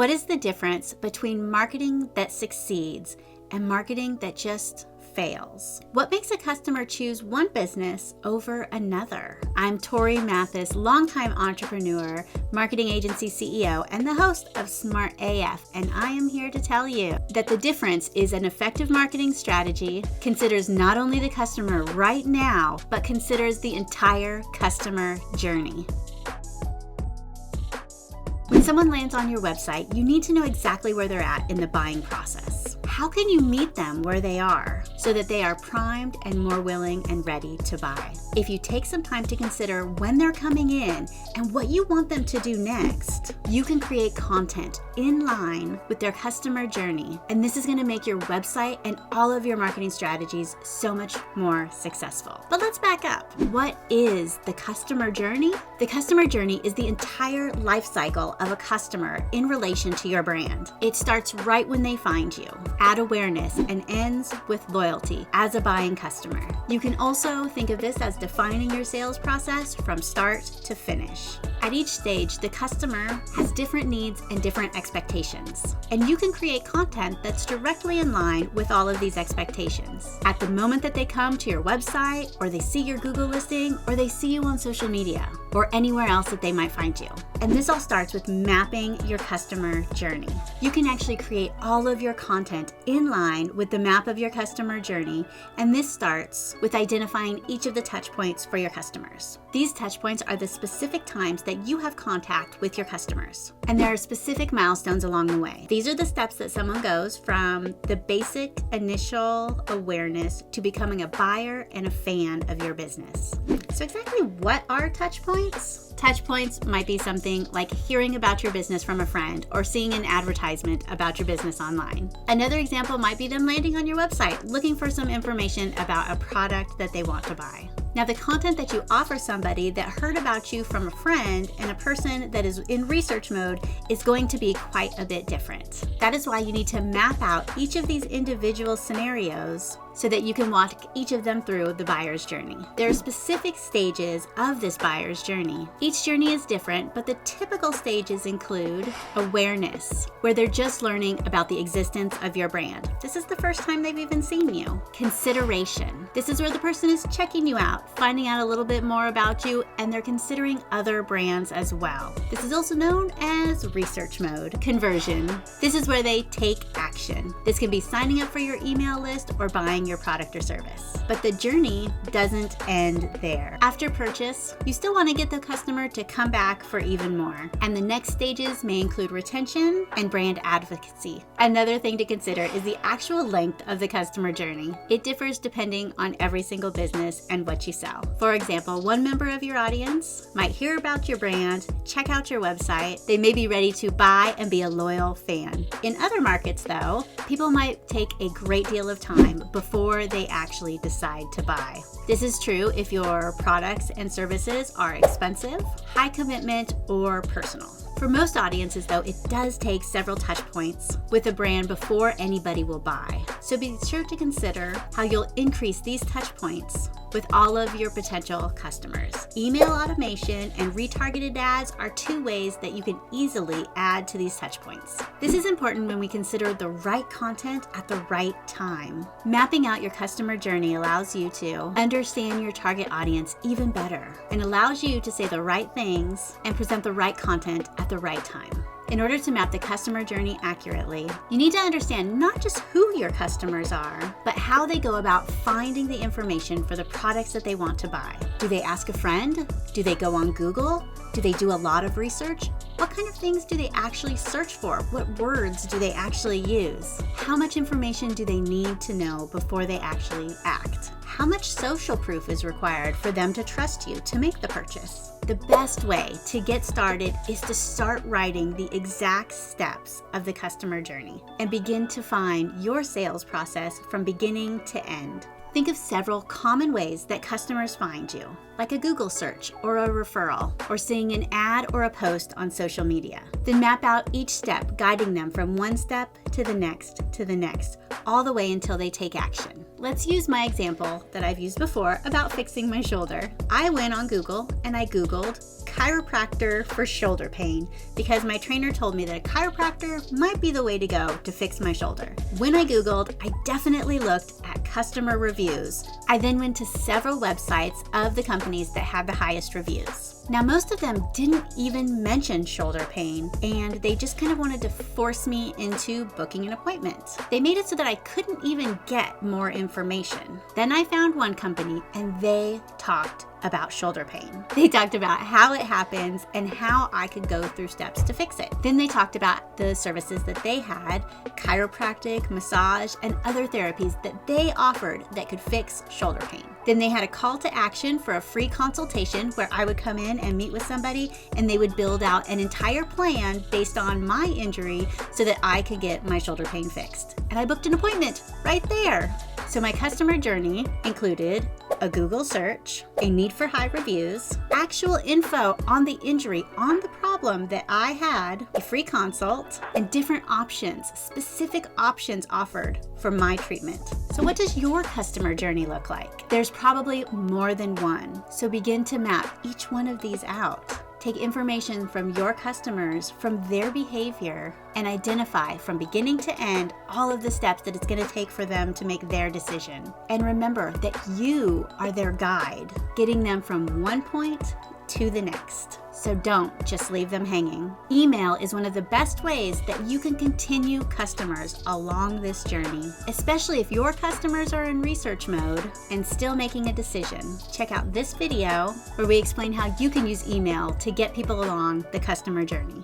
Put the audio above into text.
What is the difference between marketing that succeeds and marketing that just fails? What makes a customer choose one business over another? I'm Torie Mathis, longtime entrepreneur, marketing agency CEO, and the host of Smart AF, and I am here to tell you that the difference is an effective marketing strategy considers not only the customer right now, but considers the entire customer journey. When someone lands on your website, you need to know exactly where they're at in the buying process. How can you meet them where they are so that they are primed and more willing and ready to buy? If you take some time to consider when they're coming in and what you want them to do next, you can create content in line with their customer journey. And this is going to make your website and all of your marketing strategies so much more successful. But let's back up. What is the customer journey? The customer journey is the entire life cycle of a customer in relation to your brand. It starts right when they find you, add awareness, and ends with loyalty as a buying customer. You can also think of this as defining your sales process from start to finish. At each stage, the customer has different needs and different expectations, and you can create content that's directly in line with all of these expectations. At the moment that they come to your website, or they see your Google listing, or they see you on social media, or anywhere else that they might find you. And this all starts with mapping your customer journey. You can actually create all of your content in line with the map of your customer journey, and this starts with identifying each of the touch points for your customers. These touch points are the specific times that you have contact with your customers, and there are specific milestones along the way. These are the steps that someone goes from the basic initial awareness to becoming a buyer and a fan of your business. So exactly what are touch points? Touch points might be something like hearing about your business from a friend or seeing an advertisement about your business online. Another example might be them landing on your website looking for some information about a product that they want to buy. Now, the content that you offer somebody that heard about you from a friend and a person that is in research mode is going to be quite a bit different. That is why you need to map out each of these individual scenarios so that you can walk each of them through the buyer's journey. There are specific stages of this buyer's journey. Each journey is different, but the typical stages include awareness, where they're just learning about the existence of your brand. This is the first time they've even seen you. Consideration. This is where the person is checking you out, finding out a little bit more about you, and they're considering other brands as well. This is also known as research mode. Conversion. This is where they take action. This can be signing up for your email list or buying your product or service. But the journey doesn't end there. After purchase, you still want to get the customer to come back for even more. And the next stages may include retention and brand advocacy. Another thing to consider is the actual length of the customer journey. It differs depending on every single business and what you sell. For example, one member of your audience might hear about your brand, check out your website, they may be ready to buy and be a loyal fan. In other markets though, people might take a great deal of time before they actually decide to buy. This is true if your products and services are expensive, high commitment, or personal. For most audiences though, it does take several touch points with a brand before anybody will buy. So be sure to consider how you'll increase these touch points with all of your potential customers. Email automation and retargeted ads are two ways that you can easily add to these touch points. This is important when we consider the right content at the right time. Mapping out your customer journey allows you to understand your target audience even better and allows you to say the right things and present the right content at the right time. In order to map the customer journey accurately, you need to understand not just who your customers are, but how they go about finding the information for the products that they want to buy. Do they ask a friend? Do they go on Google? Do they do a lot of research? What kind of things do they actually search for? What words do they actually use? How much information do they need to know before they actually act? How much social proof is required for them to trust you to make the purchase? The best way to get started is to start writing the exact steps of the customer journey and begin to find your sales process from beginning to end. Think of several common ways that customers find you, like a Google search or a referral, or seeing an ad or a post on social media. Then map out each step, guiding them from one step to the next, all the way until they take action. Let's use my example that I've used before about fixing my shoulder. I went on Google and I Googled chiropractor for shoulder pain because my trainer told me that a chiropractor might be the way to go to fix my shoulder. When I Googled, I definitely looked at customer reviews. I then went to several websites of the companies that had the highest reviews. Now, most of them didn't even mention shoulder pain, and they just kind of wanted to force me into booking an appointment. They made it so that I couldn't even get more information. Then I found one company, and they talked about shoulder pain. They talked about how it happens and how I could go through steps to fix it. Then they talked about the services that they had, chiropractic, massage, and other therapies that they offered that could fix shoulder pain. Then they had a call to action for a free consultation where I would come in and meet with somebody and they would build out an entire plan based on my injury so that I could get my shoulder pain fixed. And I booked an appointment right there. So my customer journey included a Google search, a need for high reviews, actual info on the injury, on the problem that I had, a free consult, and different options, specific options offered for my treatment. So what does your customer journey look like? There's probably more than one. So begin to map each one of these out. Take information from your customers, from their behavior, and identify from beginning to end all of the steps that it's going to take for them to make their decision. And remember that you are their guide, getting them from one point to the next. So don't just leave them hanging. Email is one of the best ways that you can continue customers along this journey, especially if your customers are in research mode and still making a decision. Check out this video where we explain how you can use email to get people along the customer journey.